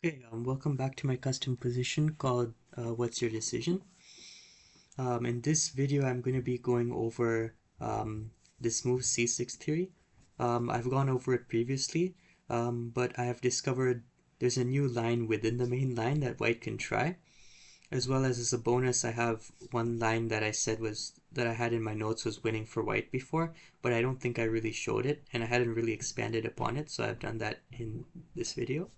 Okay, welcome back to my custom position called What's Your Decision? In this video, I'm going to be going over this move C6 theory. I've gone over it previously, but I have discovered there's a new line within the main line that white can try. As well as a bonus, I have one line that I said that I had in my notes was winning for white before, but I don't think I really showed it, and I hadn't really expanded upon it, so I've done that in this video.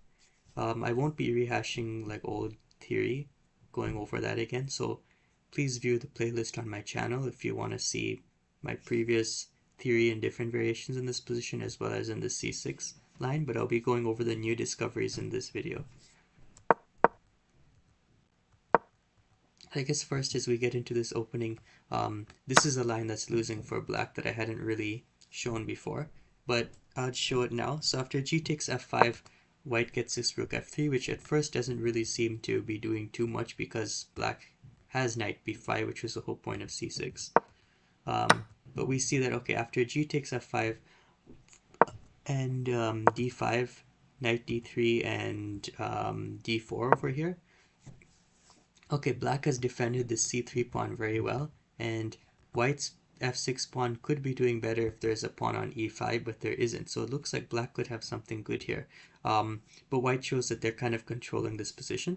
I won't be rehashing like old theory, going over that again, so please view the playlist on my channel if you want to see my previous theory and different variations in this position as well as in the C6 line, but I'll be going over the new discoveries in this video. I guess first as we get into this opening, this is a line that's losing for black that I hadn't really shown before, but I'll show it now. So after g takes f5, white gets this rook f3, which at first doesn't really seem to be doing too much because black has knight b5, which was the whole point of c6. But we see that, okay, after g takes f5 and d5, knight d3, and d4 over here, okay, black has defended the c3 pawn very well, and white's f6 pawn could be doing better if there's a pawn on e5, but there isn't. So it looks like black could have something good here. But white shows that they're kind of controlling this position.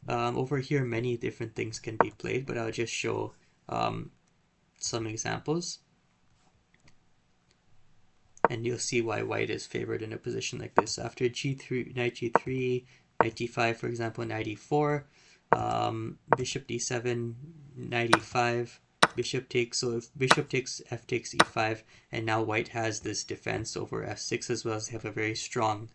Over here, many different things can be played, but I'll just show some examples. And you'll see why white is favored in a position like this. After g3, knight g3, knight d5, for example, knight e4, bishop d7, knight e5, bishop takes. So if bishop takes, f takes e5, and now white has this defense over f6 as well as they have a very strong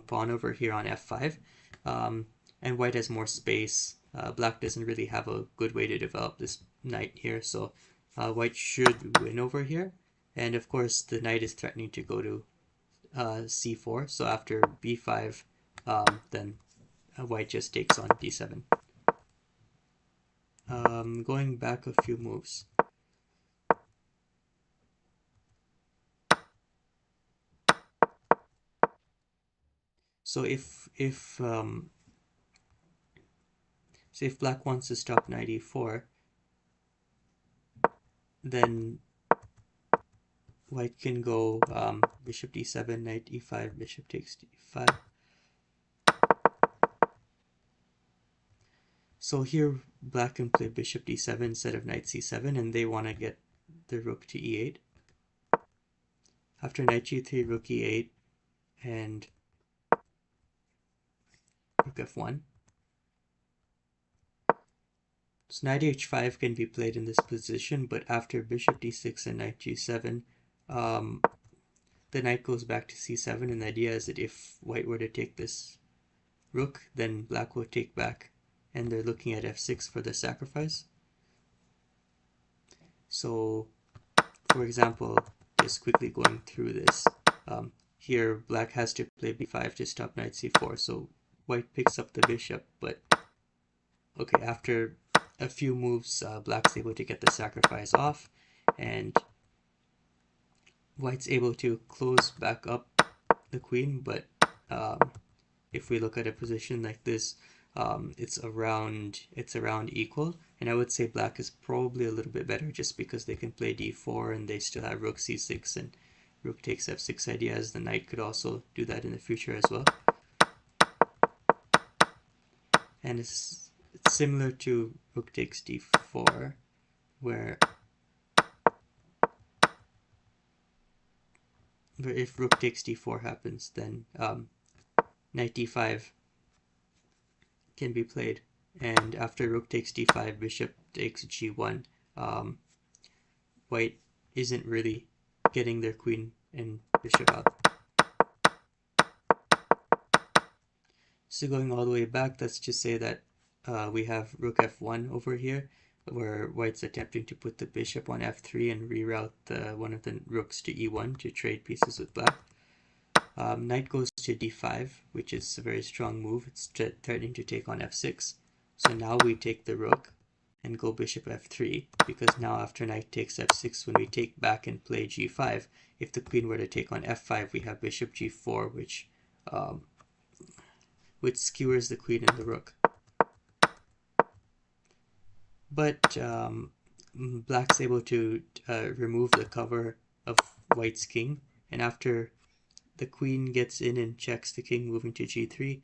pawn over here on f5, and white has more space. Black doesn't really have a good way to develop this knight here, so white should win over here. And of course the knight is threatening to go to c4, so after b5, then white just takes on d7. Going back a few moves. So if black wants to stop knight e4, then white can go bishop d7, knight e5, bishop takes d5. So here black can play bishop d7 instead of knight c7, and they want to get the rook to e8. After knight g3, rook e8, and rook f1. So knight h5 can be played in this position, but after bishop d6 and knight g7, the knight goes back to c7, and the idea is that if white were to take this rook, then black will take back, and they're looking at f6 for the sacrifice. So, for example, just quickly going through this, here black has to play b5 to stop knight c4, so white picks up the bishop, but okay, after a few moves, black's able to get the sacrifice off, and white's able to close back up the queen, but if we look at a position like this, it's around equal, and I would say black is probably a little bit better just because they can play d4 and they still have rook c6 and rook takes f6 ideas. The knight could also do that in the future as well, and it's similar to rook takes d4, where if rook takes d4 happens, then knight d5 can be played, and after rook takes d5, bishop takes g1. White isn't really getting their queen and bishop out. So going all the way back, let's just say that we have rook f1 over here, where white's attempting to put the bishop on f3 and reroute one of the rooks to e1 to trade pieces with black. Knight goes to d5, which is a very strong move. It's threatening to take on f6. So now we take the rook and go bishop f3, because now after knight takes f6, when we take back and play g5, if the queen were to take on f5, we have bishop g4, which which skewers the queen and the rook. But black's able to remove the cover of white's king, and after the queen gets in and checks the king moving to g3,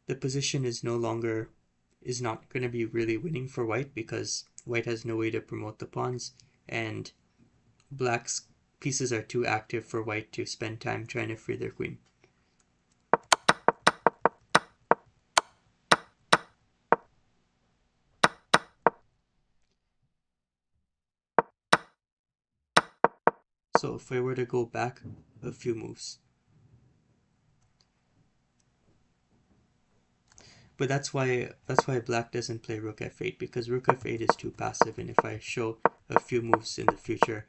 the position is not going to be really winning for white, because white has no way to promote the pawns, and black's pieces are too active for white to spend time trying to free their queen. So if I were to go back a few moves, but that's why black doesn't play rook f8, because rook f8 is too passive, and if I show a few moves in the future,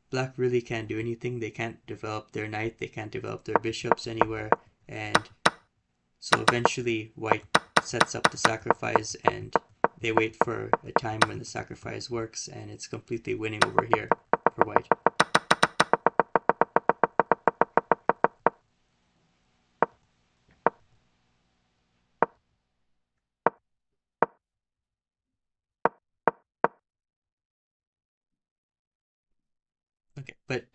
black really can't do anything. They can't develop their knight, they can't develop their bishops anywhere, and so eventually white sets up the sacrifice, and they wait for a time when the sacrifice works, and it's completely winning over here for white. Okay, but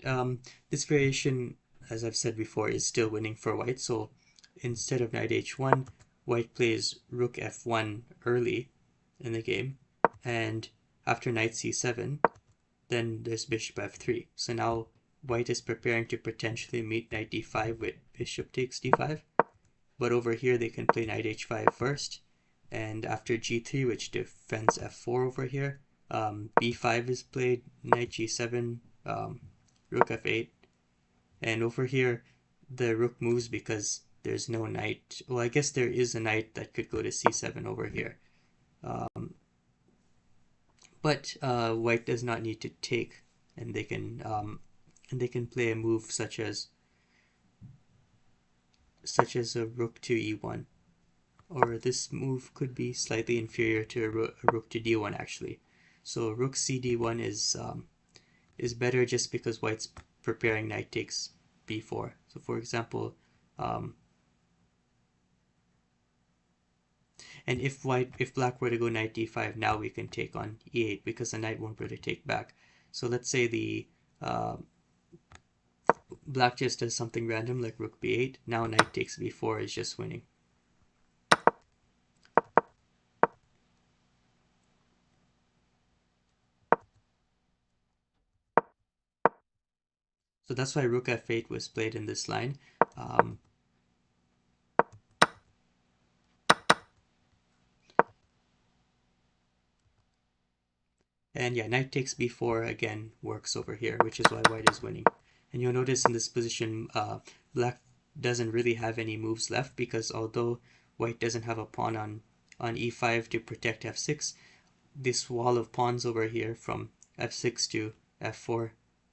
this variation, as I've said before, is still winning for white. So instead of knight h1, white plays rook f1 early in the game, and after knight c7, then there's bishop f3. So now white is preparing to potentially meet knight d5 with bishop takes d5, but over here they can play knight h5 first, and after g3, which defends f4 over here, b5 is played, knight g7, rook f8, and over here the rook moves because there's no knight. Well, I guess there is a knight that could go to c7 over here, but white does not need to take, and they can play a move such as a rook to e1, or this move could be slightly inferior to a rook to d1 actually. So rook cd1 is better just because white's preparing knight takes b4. So for example, and if black were to go knight d5, now we can take on e8 because the knight won't be able to take back. So let's say the black just does something random like rook b8. Now knight takes b4 is just winning. So that's why rook f8 was played in this line. And yeah, knight takes b4 again works over here, which is why white is winning. And you'll notice in this position, black doesn't really have any moves left, because although white doesn't have a pawn on e5 to protect f6, this wall of pawns over here from f6 to f4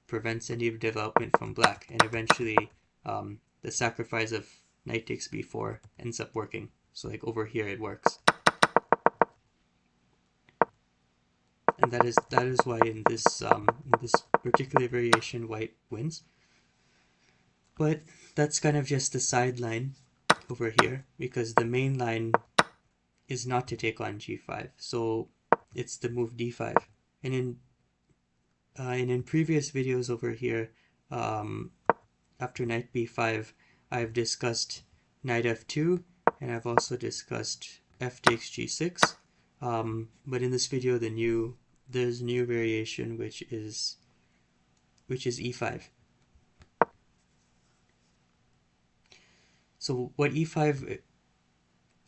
prevents any development from black, and eventually the sacrifice of knight takes b4 ends up working. So like over here it works. And that is why in this particular variation white wins. But that's kind of just the sideline over here, because the main line is not to take on g5, so it's the move d5. And in previous videos over here, after knight b5, I've discussed knight f2, and I've also discussed f takes g6. But in this video, there's a new variation which is e5. So what e5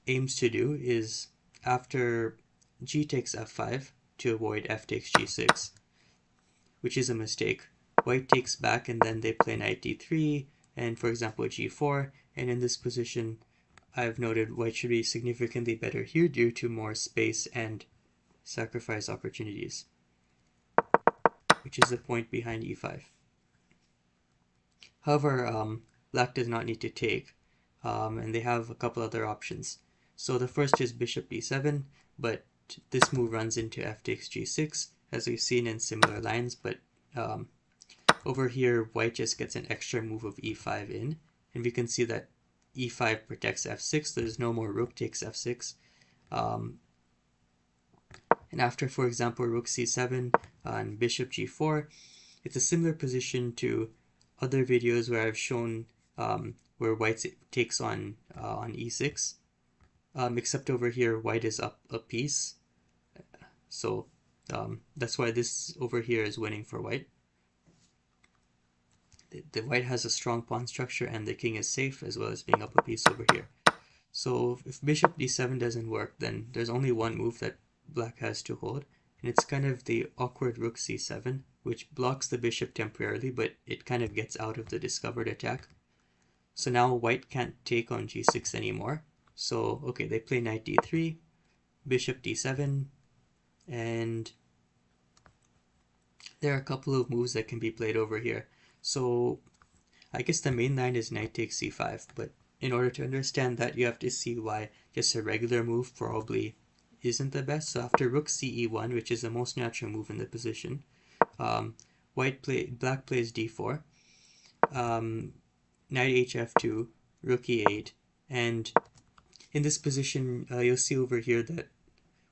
aims to do is, after g takes f5 to avoid f takes g6, which is a mistake, white takes back and then they play knight d3 and for example g4, and in this position I've noted white should be significantly better here due to more space and sacrifice opportunities, which is the point behind e5. However, black does not need to take, and they have a couple other options. So the first is bishop b7, but this move runs into f takes g6, as we've seen in similar lines, but over here white just gets an extra move of e5 in, and we can see that e5 protects f6. There's no more rook takes f6. Um, and after, for example, rook c7 and bishop g4, it's a similar position to other videos where I've shown where white takes on e6, except over here white is up a piece. So that's why this over here is winning for white. The white has a strong pawn structure and the king is safe as well as being up a piece over here. So if bishop d7 doesn't work, then there's only one move that black has to hold, and it's kind of the awkward rook c7, which blocks the bishop temporarily, but it kind of gets out of the discovered attack. So now white can't take on g6 anymore. So okay, they play knight d3, bishop d7, and there are a couple of moves that can be played over here. So I guess the main line is knight takes c5, but in order to understand that, you have to see why just a regular move probably isn't the best. So after rook ce1, which is the most natural move in the position, black plays d4, knight hf2, rook e8, and in this position, you'll see over here that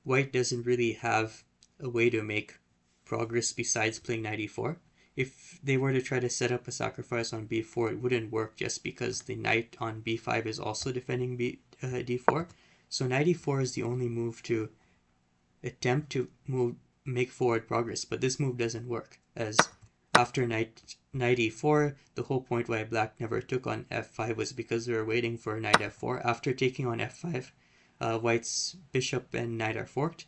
white doesn't really have a way to make progress besides playing knight e4. If they were to try to set up a sacrifice on b4, it wouldn't work just because the knight on b5 is also defending d4. So knight e4 is the only move to attempt to make forward progress, but this move doesn't work, as after knight e4, the whole point why black never took on f5 was because they were waiting for knight f4. After taking on f5, white's bishop and knight are forked,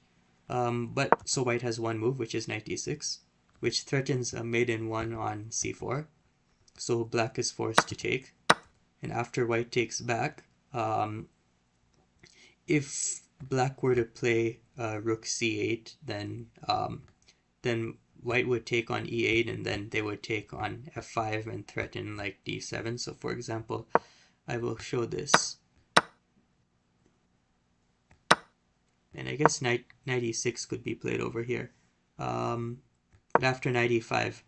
but so white has one move, which is knight d6, which threatens a maiden one on c4. So black is forced to take, and after white takes back, if black were to play rook c8, then white would take on e8, and then they would take on f5 and threaten like d7. So for example, I will show this, and I guess knight e6 could be played over here. But after knight e5,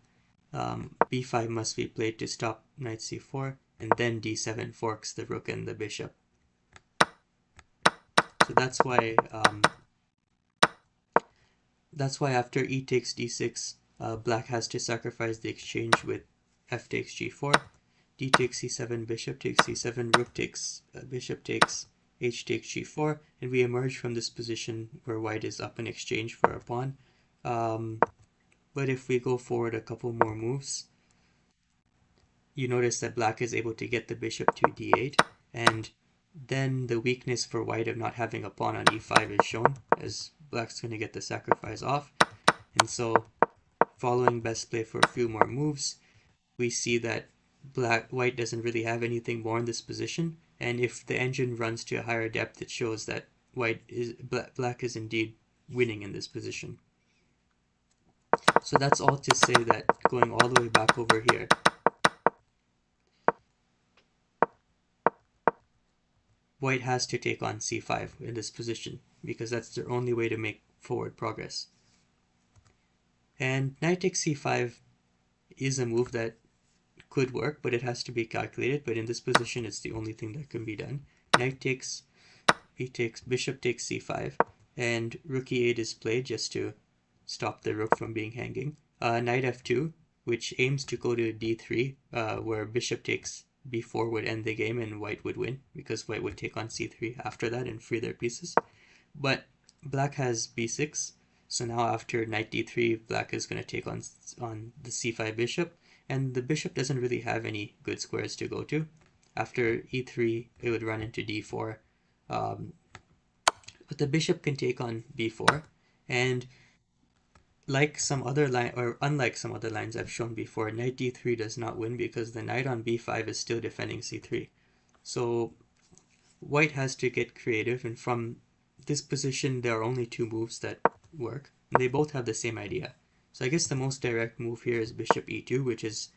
b5 must be played to stop knight c4, and then d7 forks the rook and the bishop. So that's why after e takes d6, black has to sacrifice the exchange with f takes g4, d takes c7, bishop takes c7, rook takes, bishop takes, h takes g4, and we emerge from this position where white is up in exchange for a pawn. But if we go forward a couple more moves, you notice that black is able to get the bishop to d8, and then the weakness for white of not having a pawn on e5 is shown, as black's going to get the sacrifice off. And so, following best play for a few more moves, we see that white doesn't really have anything more in this position, and if the engine runs to a higher depth, it shows that black is indeed winning in this position. So that's all to say that going all the way back over here, white has to take on c5 in this position, because that's their only way to make forward progress. And knight takes c5 is a move that could work, but it has to be calculated. But in this position, it's the only thing that can be done. Knight takes, bishop takes c5, and rook e8 is played just to stop the rook from being hanging. Knight f2, which aims to go to d3, where bishop takes b4 would end the game and white would win, because white would take on c3 after that and free their pieces. But black has b6, so now after knight d3, black is going to take on the c5 bishop, and the bishop doesn't really have any good squares to go to. After e3, it would run into d4, but the bishop can take on b4, and like some other line, or unlike some other lines I've shown before, knight d3 does not win because the knight on b5 is still defending c3. So white has to get creative, and from this position there are only two moves that work, and they both have the same idea. So I guess the most direct move here is bishop e2, which is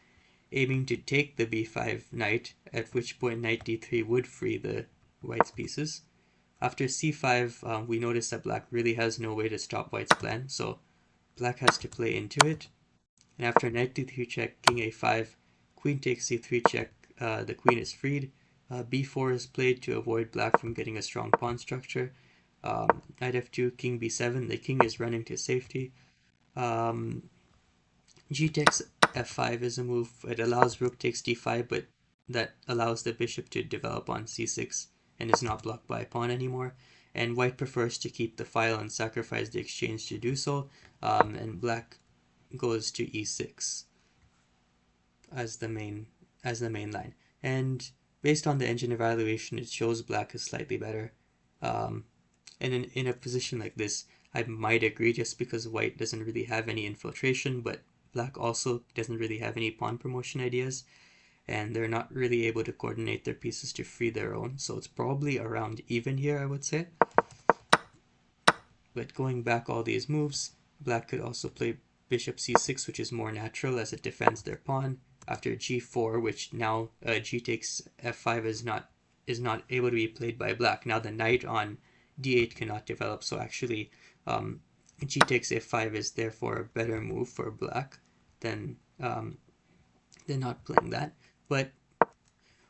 aiming to take the b5 knight, at which point knight d3 would free the white's pieces. After c5, we notice that black really has no way to stop white's plan, so black has to play into it. And after knight d3 check, king a5, queen takes c3 check, the queen is freed. b4 is played to avoid black from getting a strong pawn structure. Knight f2, king b7, the king is running to safety. G takes f5 is a move. It allows rook takes d5, but that allows the bishop to develop on c6 and is not blocked by a pawn anymore. And white prefers to keep the file and sacrifice the exchange to do so. And black goes to e6 as the main line. And based on the engine evaluation, it shows black is slightly better. And in a position like this, I might agree just because white doesn't really have any infiltration, but black also doesn't really have any pawn promotion ideas, and they're not really able to coordinate their pieces to free their own, so it's probably around even here, I would say. But going back all these moves, black could also play bishop c6, which is more natural as it defends their pawn, after g4, which now g takes f5 is not able to be played by black. Now the knight on d8 cannot develop, so actually g takes f5 is therefore a better move for black than not playing that. But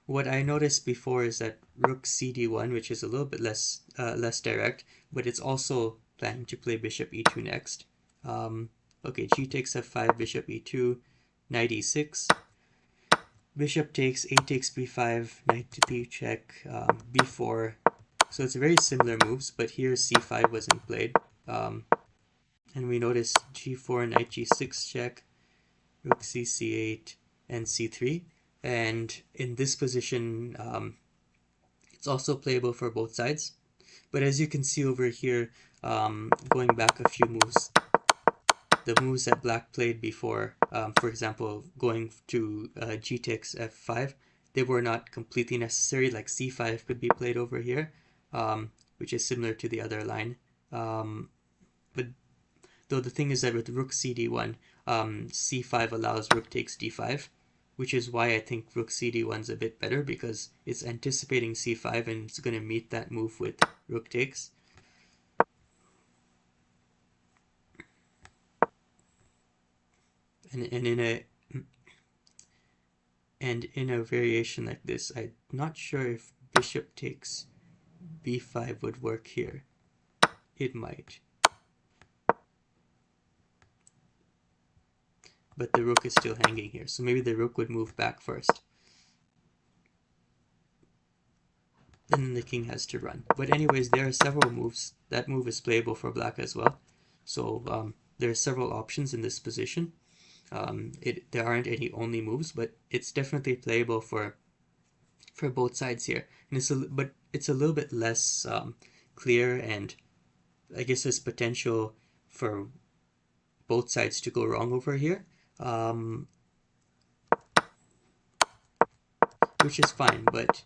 what I noticed before is that rook cd1, which is a little bit less direct, but it's also planning to play bishop e2 next. Okay, g takes f5, bishop e2, knight e6, bishop takes, a takes b5, knight to b check, b4. So it's very similar moves, but here c5 wasn't played. And we notice g4, knight g6 check, rook c8, and c3. And in this position, it's also playable for both sides. But as you can see over here, going back a few moves, the moves that black played before, for example, going to g takes f5, they were not completely necessary, like c5 could be played over here, which is similar to the other line. But though the thing is that with rook cd1, c5 allows rook takes d5, which is why I think rook cd1 is a bit better, because it's anticipating c5 and it's going to meet that move with rook takes. And in a variation like this, I'm not sure if bishop takes b5 would work here. It might. But the rook is still hanging here, so maybe the rook would move back first. Then the king has to run. But anyways, there are several moves. That move is playable for black as well. So there are several options in this position. There aren't any only moves, but it's definitely playable for both sides here. And but it's a little bit less clear, and I guess there's potential for both sides to go wrong over here, which is fine, but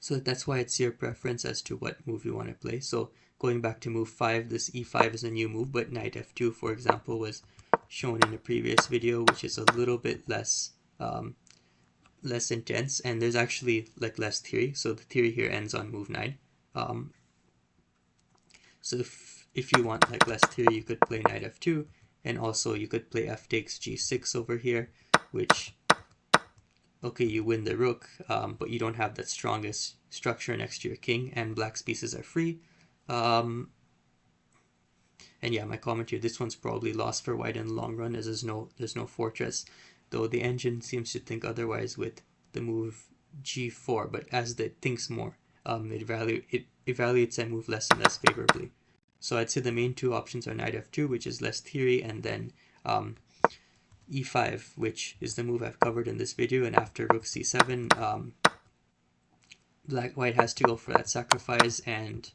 so that's why it's your preference as to what move you want to play. So going back to move 5, this e5 is a new move, but knight f2, for example, was shown in a previous video, which is a little bit less intense, and there's actually like less theory, so the theory here ends on move 9. So if you want like less theory, you could play knight f2, and also you could play f takes g6 over here, which, okay, you win the rook, but you don't have that strongest structure next to your king, and black's pieces are free. And yeah, my comment here, this one's probably lost for white in the long run, as there's no fortress, though the engine seems to think otherwise with the move g4, but as it thinks more, it evaluates that move less and less favorably. So I'd say the main two options are knight f2, which is less theory, and then e5, which is the move I've covered in this video, and after rook c7, white has to go for that sacrifice, and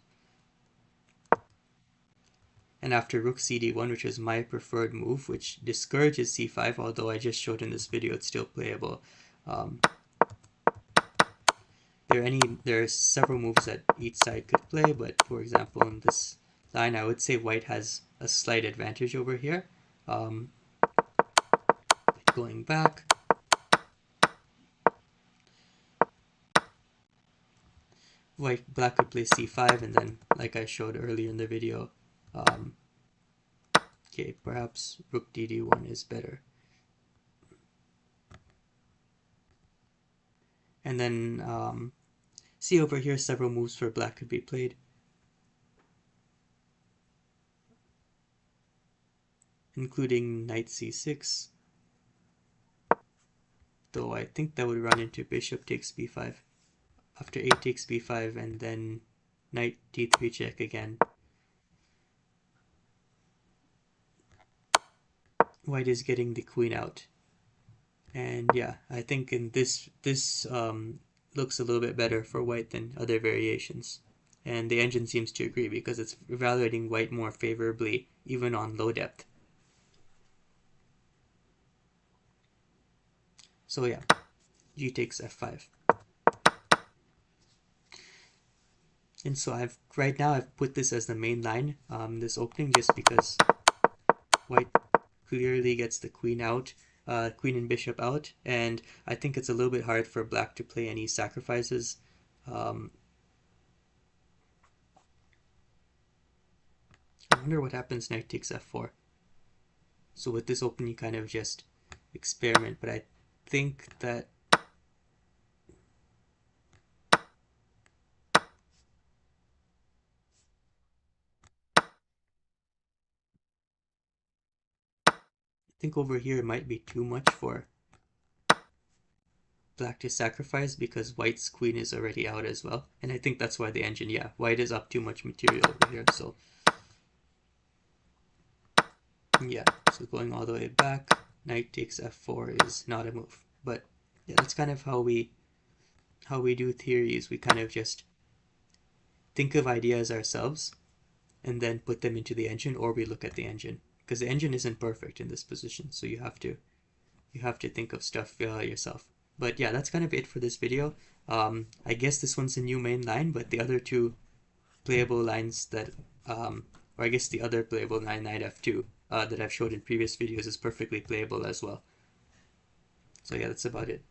after rook cd1, which is my preferred move, which discourages c5, although I just showed in this video it's still playable. There are several moves that each side could play, but for example in this line, I would say white has a slight advantage over here. Going back, black could play c5, and then, like I showed earlier in the video, okay, perhaps rook dd1 is better. And then see over here, several moves for black could be played, including knight c6, though I think that would run into bishop takes b5. After a takes b5, and then knight d3 check again. White is getting the queen out. And yeah, I think in this looks a little bit better for white than other variations. And the engine seems to agree because it's evaluating white more favorably even on low depth. So yeah, g takes f5. And so right now I've put this as the main line, this opening, just because white clearly gets the queen out, queen and bishop out, and I think it's a little bit hard for black to play any sacrifices. I wonder what happens knight takes f4. So with this open you kind of just experiment, but I think that over here it might be too much for black to sacrifice because white's queen is already out as well. And I think that's why the engine, yeah, white is up too much material over here. So yeah, so going all the way back, knight takes f4 is not a move. But yeah, that's kind of how we do theories. We kind of just think of ideas ourselves and then put them into the engine, or we look at the engine, because the engine isn't perfect in this position, so you have to think of stuff yourself. But yeah, that's kind of it for this video. I guess this one's a new main line, but the other two playable lines that or I guess the other playable line, knight f2, that I've showed in previous videos, is perfectly playable as well. So yeah, that's about it.